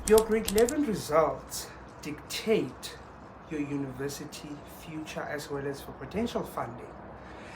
Your grade 11 results dictate your university future as well as for potential funding.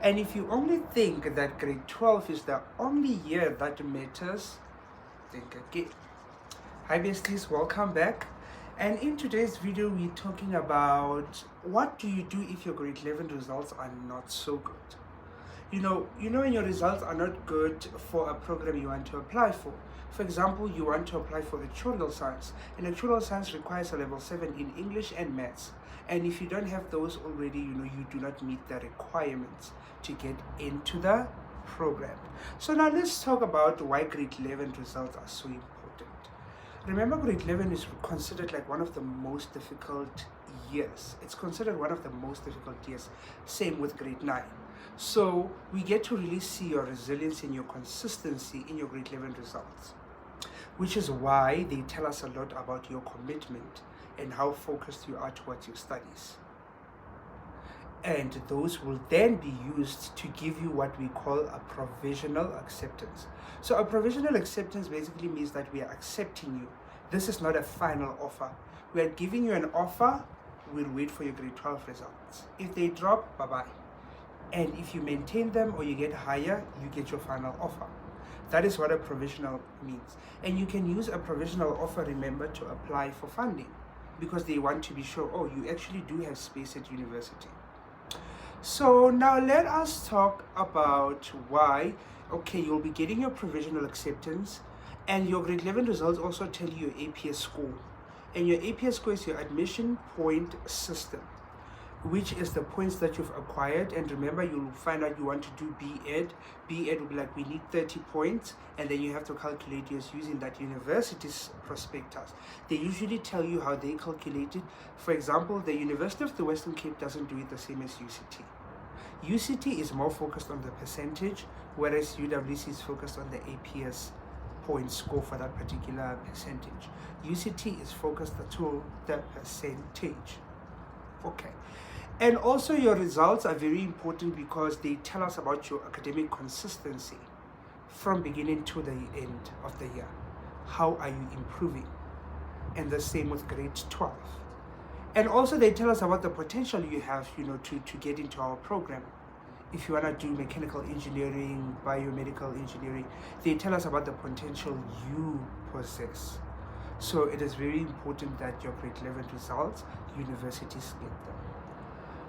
And if you only think that grade 12 is the only year that matters, think again. Hi besties, welcome back. And in today's video, we're talking about what do you do if your grade 11 results are not so good. You know when your results are not good for a program you want to apply for. For example, you want to apply for actuarial science, and actuarial science requires a level 7 in English and maths. And if you don't have those already, you do not meet the requirements to get into the program. So now let's talk about why grade 11 results are so important. Remember, grade 11 is considered like one of the most difficult years. It's considered one of the most difficult years. Same with grade 9. So we get to really see your resilience and your consistency in your grade 11 results, which is why they tell us a lot about your commitment and how focused you are towards your studies. And those will then be used to give you what we call a provisional acceptance. So a provisional acceptance basically means that we are accepting you. This is not a final offer. We are giving you an offer. We'll wait for your grade 12 results. If they drop, bye-bye. And if you maintain them or you get higher, you get your final offer. That is what a provisional means. And you can use a provisional offer, remember, to apply for funding, because they want to be sure, oh, you actually do have space at university. So now let us talk about why, okay, you'll be getting your provisional acceptance, and your grade 11 results also tell you your APS score. And your APS score is your admission point system, which is the points that you've acquired. And remember, you'll find out you want to do B.Ed. B.Ed will be like, we need 30 points, and then you have to calculate yours using that university's prospectus. They usually tell you how they calculate it. For example, the University of the Western Cape doesn't do it the same as UCT. UCT is more focused on the percentage, whereas UWC is focused on the APS point score for that particular percentage. UCT is focused to the percentage. Okay. And also your results are very important because they tell us about your academic consistency from beginning to the end of the year. How are you improving? And the same with grade 12. And also they tell us about the potential you have, to get into our program. If you want to do mechanical engineering, biomedical engineering, they tell us about the potential you possess. So it is very important that your grade 11 results, universities get them.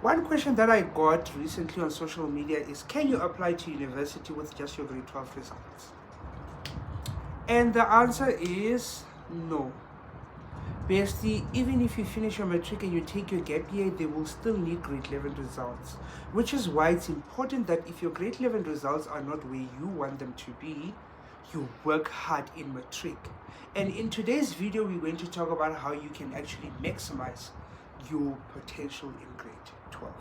One question that I got recently on social media is, can you apply to university with just your grade 12 results? And the answer is no. Basically, even if you finish your matric and you take your gap year, they will still need grade 11 results, which is why it's important that if your grade 11 results are not where you want them to be, you work hard in matric. And in today's video, we're going to talk about how you can actually maximize your potential in grade 12.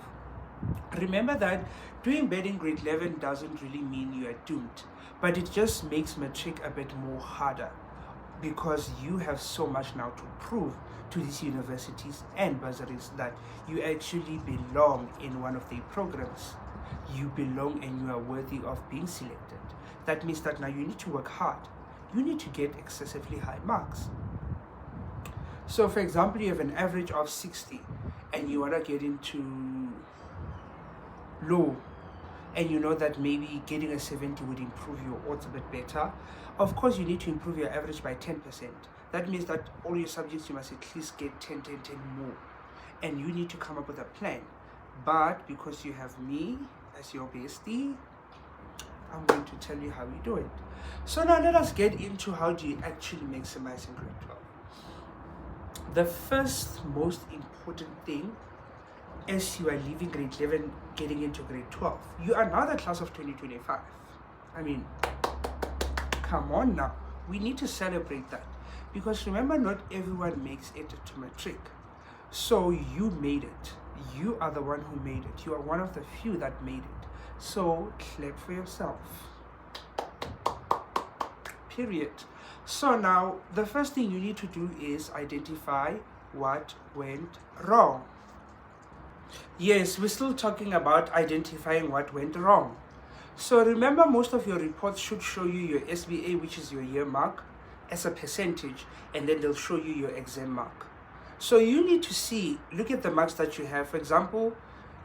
Remember that doing bad in grade 11 doesn't really mean you are doomed, but it just makes matric a bit more harder because you have so much now to prove to these universities and bursaries that you actually belong in one of their programs. You belong and you are worthy of being selected. That means that now you need to work hard. You need to get excessively high marks. So for example, you have an average of 60 and you want to get into law, and you know that maybe getting a 70 would improve your odds a bit better. Of course, you need to improve your average by 10%. That means that all your subjects you must at least get 10 more, and you need to come up with a plan. But because you have me as your bestie, I'm going to tell you how we do it. So now let us get into how do you actually maximize in grade 12. The first most important thing as you are leaving grade 11, getting into grade 12, you are now the class of 2025. I mean, come on now. We need to celebrate that. Because remember, not everyone makes it to matric. So you made it. You are the one who made it. You are one of the few that made it. So clap for yourself. Period. So now, the first thing you need to do is identify what went wrong. Yes, we're still talking about identifying what went wrong. So remember, most of your reports should show you your SBA, which is your year mark, as a percentage, and then they'll show you your exam mark. So you need to see, look at the marks that you have. For example,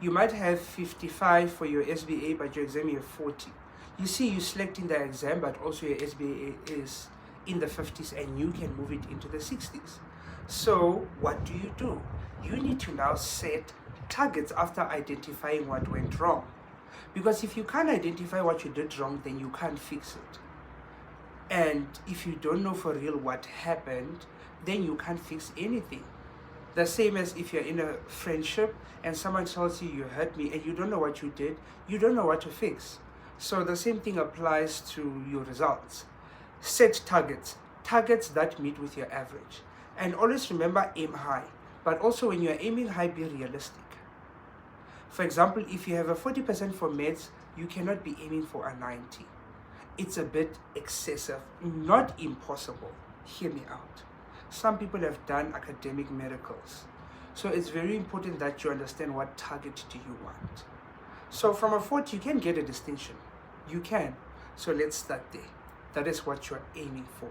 you might have 55 for your SBA, but your exam you have 40. You see, you're selecting the exam, but also your SBA is in the 50s, and you can move it into the 60s. So what do? You need to now set targets after identifying what went wrong. Because if you can't identify what you did wrong, then you can't fix it. And if you don't know for real what happened, then you can't fix anything. The same as if you're in a friendship and someone tells you hurt me and you don't know what you did, you don't know what to fix. So the same thing applies to your results. Set targets that meet with your average. And always remember, aim high. But also when you're aiming high, be realistic. For example, if you have a 40% for maths, you cannot be aiming for a 90. It's a bit excessive, not impossible. Hear me out. Some people have done academic miracles. So it's very important that you understand what target do you want. So from a 40, you can get a distinction. You can. So let's start there. That is what you're aiming for.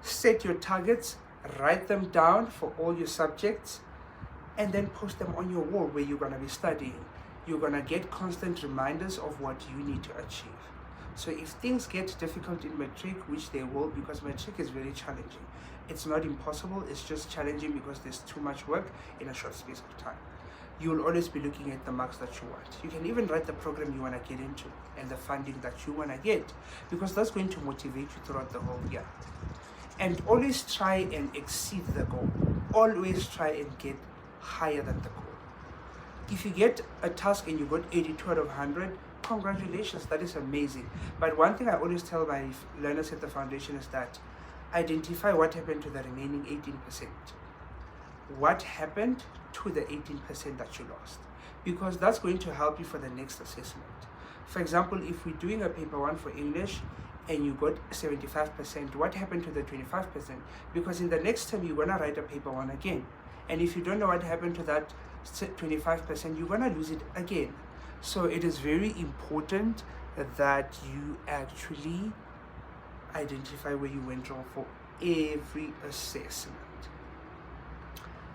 Set your targets, write them down for all your subjects, and then post them on your wall where you're going to be studying. You're going to get constant reminders of what you need to achieve. So if things get difficult in matric, which they will, because matric is very challenging. It's not impossible, it's just challenging because there's too much work in a short space of time. You will always be looking at the marks that you want. You can even write the program you want to get into and the funding that you want to get, because that's going to motivate you throughout the whole year. And always try and exceed the goal. Always try and get higher than the goal. If you get a task and you got 82 out of 100, congratulations, that is amazing. But one thing I always tell my learners at the foundation is that identify what happened to the remaining 18%. What happened to the 18% that you lost? Because that's going to help you for the next assessment. For example, if we're doing a paper 1 for English and you got 75%, what happened to the 25%? Because in the next term, you're going to write a paper 1 again. And if you don't know what happened to that 25%, you're going to lose it again. So it is very important that you actually identify where you went wrong for every assessment.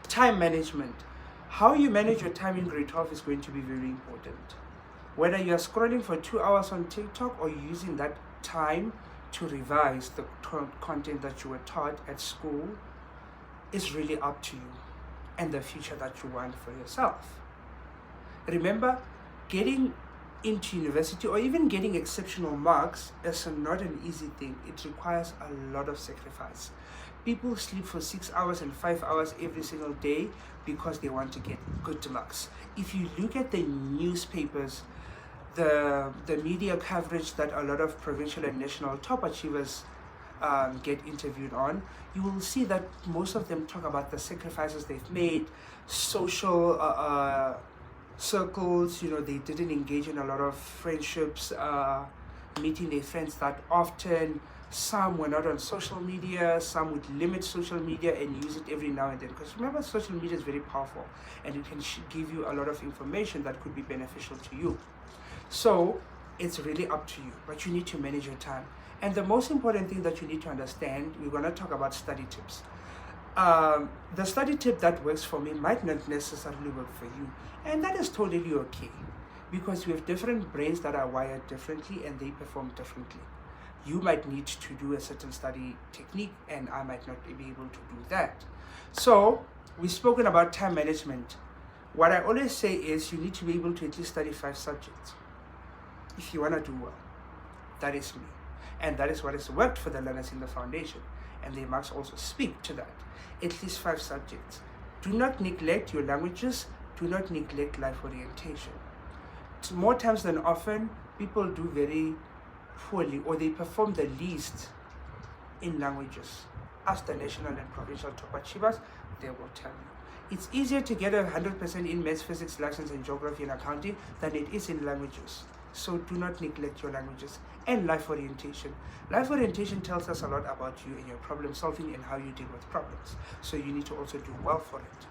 Time management. How you manage your time in grade 12 is going to be very important. Whether you are scrolling for 2 hours on TikTok or you're using that time to revise the content that you were taught at school, is really up to you and the future that you want for yourself. Remember, getting into university or even getting exceptional marks is not an easy thing. It requires a lot of sacrifice. People sleep for 6 hours and 5 hours every single day because they want to get good marks. If you look at the newspapers, the media coverage that a lot of provincial and national top achievers get interviewed on, you will see that most of them talk about the sacrifices they've made, social circles, they didn't engage in a lot of friendships, meeting their friends that often. Some were not on social media, some would limit social media and use it every now and then. Because remember, social media is very powerful and it can give you a lot of information that could be beneficial to you. So it's really up to you, but you need to manage your time. And the most important thing that you need to understand, we're going to talk about study tips. The study tip that works for me might not necessarily work for you. And that is totally okay, because we have different brains that are wired differently and they perform differently. You might need to do a certain study technique and I might not be able to do that. So we've spoken about time management. What I always say is you need to be able to at least study 5 subjects if you want to do well. That is me. And that is what has worked for the learners in the foundation. And they must also speak to that. At least 5 subjects. Do not neglect your languages. Do not neglect life orientation. More times than often, people do very poorly or they perform the least in languages. Ask the national and provincial top achievers, they will tell you. It's easier to get 100% in maths, physics, life science, and geography and accounting than it is in languages. So do not neglect your languages. And life orientation. Life orientation tells us a lot about you and your problem solving and how you deal with problems. So you need to also do well for it.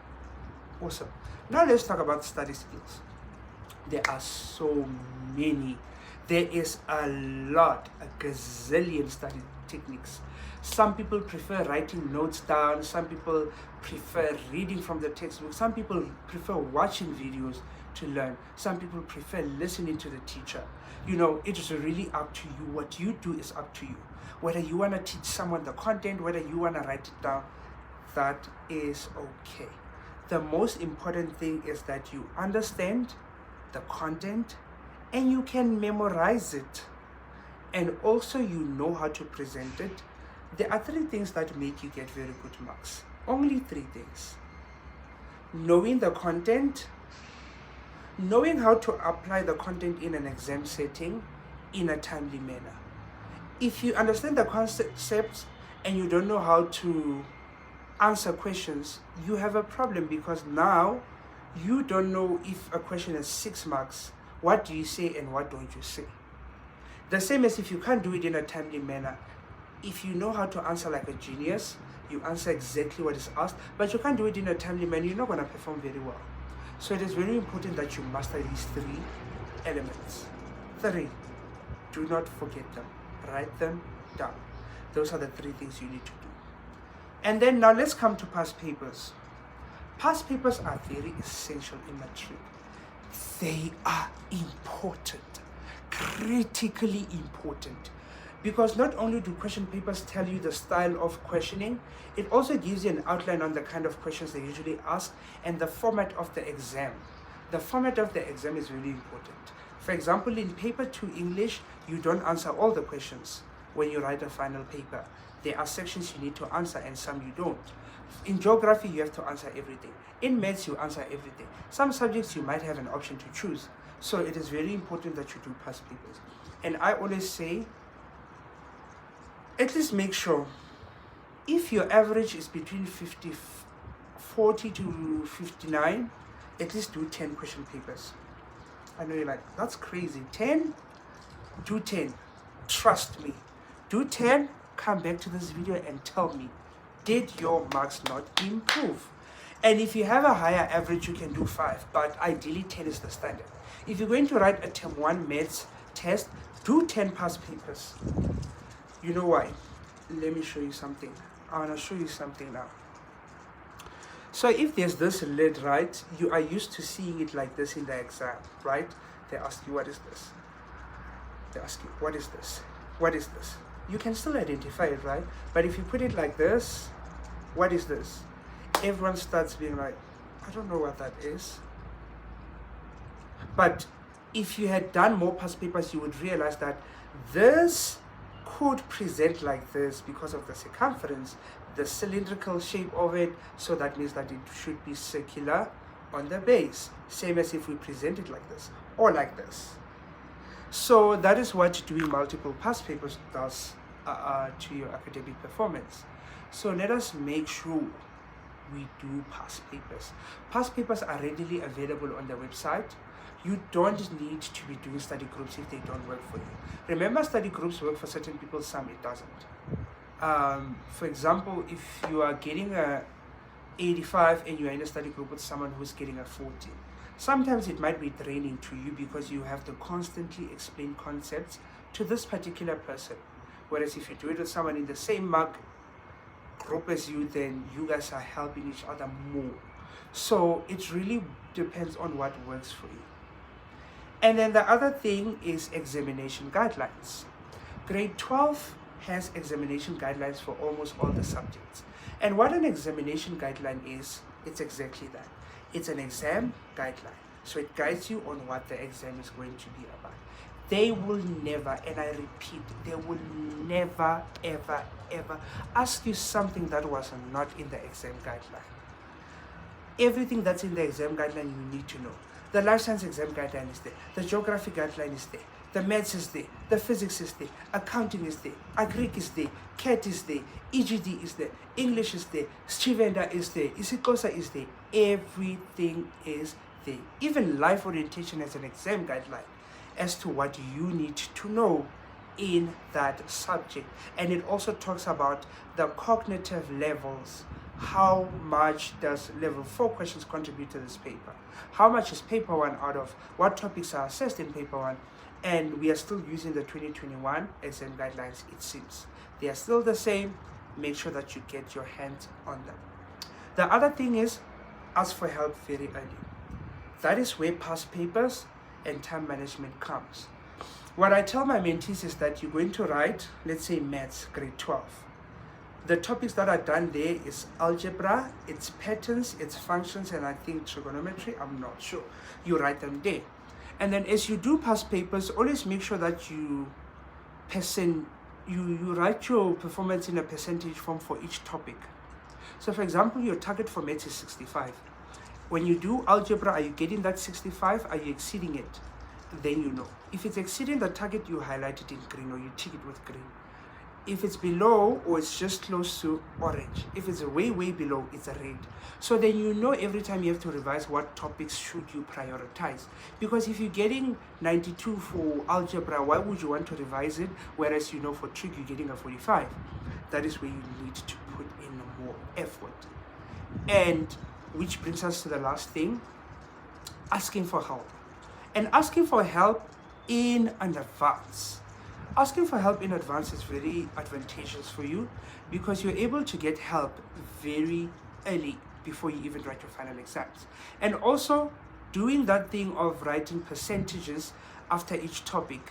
Awesome. Now let's talk about study skills. There are so many. There is a lot, a gazillion study techniques. Some people prefer writing notes down, some people prefer reading from the textbook, some people prefer watching videos to learn, some people prefer listening to the teacher. It is really up to you. What you do is up to you. Whether you want to teach someone the content, whether you want to write it down, that is okay. The most important thing is that you understand the content and you can memorize it, and also you know how to present it. There are 3 things that make you get very good marks. Only 3 things. Knowing the content, knowing how to apply the content in an exam setting in a timely manner. If you understand the concepts and you don't know how to answer questions, you have a problem, because now you don't know if a question is 6 marks. What do you say and what don't you say? The same as if you can't do it in a timely manner. If you know how to answer like a genius, you answer exactly what is asked, but you can't do it in a timely manner, you're not going to perform very well. So it is very important that you master these 3 elements. 3. Do not forget them. Write them down. Those are the 3 things you need to do. And then now let's come to past papers. Past papers are very essential in matric. They are important, critically important, because not only do question papers tell you the style of questioning, it also gives you an outline on the kind of questions they usually ask and the format of the exam. The format of the exam is really important. For example, in paper 2 English, you don't answer all the questions when you write a final paper. There are sections you need to answer and some you don't. In geography, you have to answer everything. In maths, you answer everything. Some subjects you might have an option to choose. So it is very important that you do past papers. And I always say, at least make sure, if your average is between 40 to 59, at least do 10 question papers. I know you're like, that's crazy. 10? Do 10. Trust me. Do 10, come back to this video and tell me, did your marks not improve? And if you have a higher average, you can do 5, but ideally 10 is the standard. If you're going to write a term 1 maths test, do 10 past papers. You know why? Let me show you something. I want to show you something now. So if there's this lid, right, you are used to seeing it like this in the exam, right? They ask you, what is this? They ask you, what is this? What is this? You can still identify it, right? But if you put it like this, what is this? Everyone starts being like, I don't know what that is. But if you had done more past papers, you would realize that this could present like this because of the circumference, the cylindrical shape of it. So that means that it should be circular on the base. Same as if we present it like this or like this. So that is what doing multiple past papers does to your academic performance. So let us make sure we do past papers. Past papers are readily available on the website. You don't need to be doing study groups if they don't work for you. Remember, study groups work for certain people, some it doesn't. For example, if you are getting a 85 and you are in a study group with someone who's getting a 40, sometimes it might be draining to you because you have to constantly explain concepts to this particular person. Whereas if you do it with someone in the same mark group as you, then you guys are helping each other more. So it really depends on what works for you. And then the other thing is examination guidelines. Grade 12 has examination guidelines for almost all the subjects. And what an examination guideline is, it's exactly that. It's an exam guideline. So it guides you on what the exam is going to be about. They will never, and I repeat, they will never, ever, ever ask you something that was not in the exam guideline. Everything that's in the exam guideline you need to know. The life science exam guideline is there. The geography guideline is there. The maths is there. The physics is there. Accounting is there. Agric is there. CAT is there. EGD is there. English is there. Stivenda is there. Isikosa is there. Everything is there. Even life orientation has an exam guideline as to what you need to know in that subject. And it also talks about the cognitive levels. How much does level 4 questions contribute to this paper? How much is paper 1 out of? What topics are assessed in paper 1? And we are still using the 2021 exam guidelines, it seems. They are still the same. Make sure that you get your hands on them. The other thing is, ask for help very early. That is where past papers and time management comes. What I tell my mentees is that you're going to write, let's say maths, grade 12. The topics that are done there is algebra, its patterns, its functions, and I think trigonometry, I'm not sure. You write them there. And then as you do past papers, always make sure that you write your performance in a percentage form for each topic. So for example, your target for maths is 65. When you do algebra, are you getting that 65? Are you exceeding it? Then you know. If it's exceeding the target, you highlight it in green or you tick it with green. If it's below or it's just close to orange, if it's way below, it's a red. So then you know every time you have to revise what topics should you prioritize. Because if you're getting 92 for algebra, why would you want to revise it? Whereas you know for trig you're getting a 45. That is where you need to put in more effort. And which brings us to the last thing, asking for help. And asking for help in advance. Asking for help in advance is very advantageous for you because you're able to get help very early before you even write your final exams. And also, doing that thing of writing percentages after each topic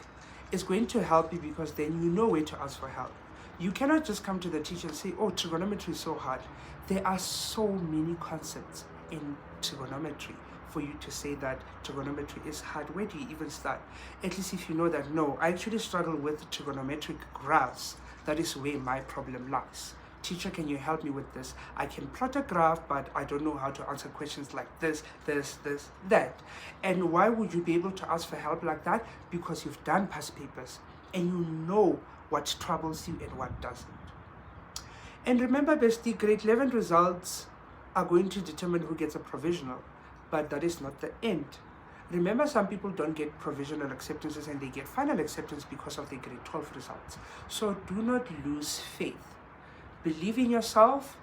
is going to help you because then you know where to ask for help. You cannot just come to the teacher and say, oh, trigonometry is so hard. There are so many concepts in trigonometry for you to say that trigonometry is hard. Where do you even start? At least if you know that, no, I actually struggle with trigonometric graphs. That is where my problem lies. Teacher, can you help me with this? I can plot a graph, but I don't know how to answer questions like this, that. And why would you be able to ask for help like that? Because you've done past papers and you know what troubles you and what doesn't. And remember, bestie, grade 11 results are going to determine who gets a provisional. But that is not the end. Remember, some people don't get provisional acceptances and they get final acceptance because of their grade 12 results. So do not lose faith. Believe in yourself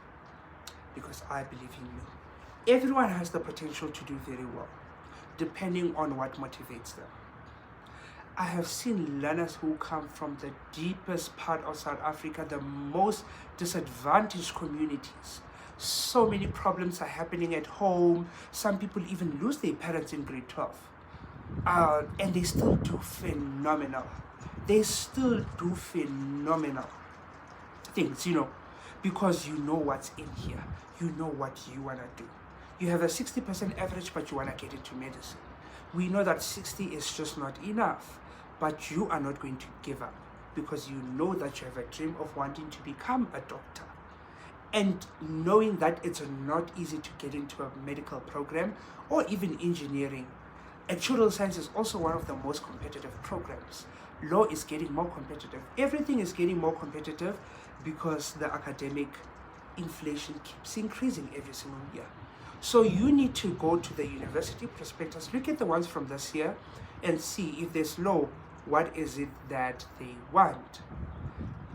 because I believe in you. Everyone has the potential to do very well, depending on what motivates them. I have seen learners who come from the deepest part of South Africa, the most disadvantaged communities. So many problems are happening at home. Some people even lose their parents in grade 12. And they still do phenomenal. They still do phenomenal things, because you know what's in here. You know what you want to do. You have a 60% average, but you want to get into medicine. We know that 60 is just not enough, but you are not going to give up because you know that you have a dream of wanting to become a doctor. And knowing that it's not easy to get into a medical program or even engineering. Actuarial science is also one of the most competitive programs. Law is getting more competitive. Everything is getting more competitive because the academic inflation keeps increasing every single year. So you need to go to the university prospectus, look at the ones from this year and see if there's law, what is it that they want.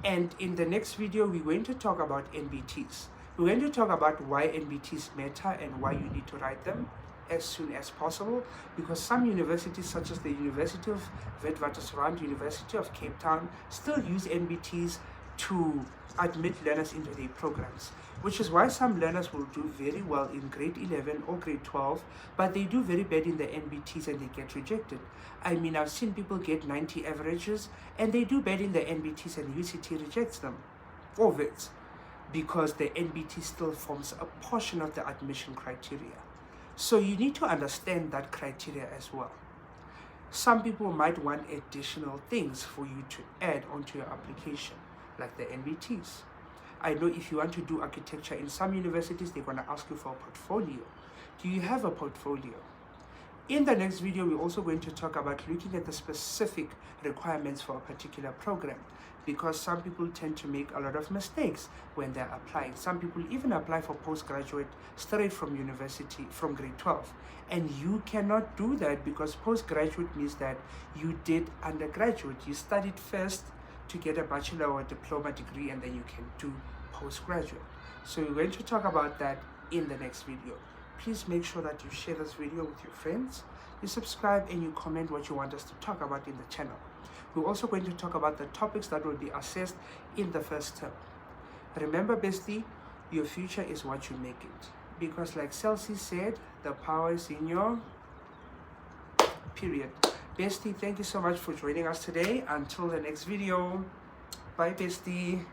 And in the next video, we're going to talk about NBTs. We're going to talk about why NBTs matter and why you need to write them as soon as possible, because some universities, such as the University of Witwatersrand, University of Cape Town, still use NBTs to admit learners into their programs, which is why some learners will do very well in grade 11 or grade 12, but they do very bad in the NBTs and they get rejected. I mean, I've seen people get 90 averages and they do bad in the NBTs and UCT rejects them for it because the NBT still forms a portion of the admission criteria. So you need to understand that criteria as well. Some people might want additional things for you to add onto your application, like the NBTs. I know if you want to do architecture in some universities, they're going to ask you for a portfolio. Do you have a portfolio? In the next video, we're also going to talk about looking at the specific requirements for a particular program, because some people tend to make a lot of mistakes when they're applying. Some people even apply for postgraduate straight from university, from grade 12. And you cannot do that because postgraduate means that you did undergraduate. You studied first to get a bachelor or a diploma degree, and then you can do postgraduate. So we're going to talk about that in the next video. please make sure that you share this video with your friends, you subscribe, and you comment what you want us to talk about in the channel. We're also going to talk about the topics that will be assessed in the first term. Remember, bestie, your future is what you make it. Because like Celsius said, the power is in your period. Bestie, thank you so much for joining us today. Until the next video, bye bestie.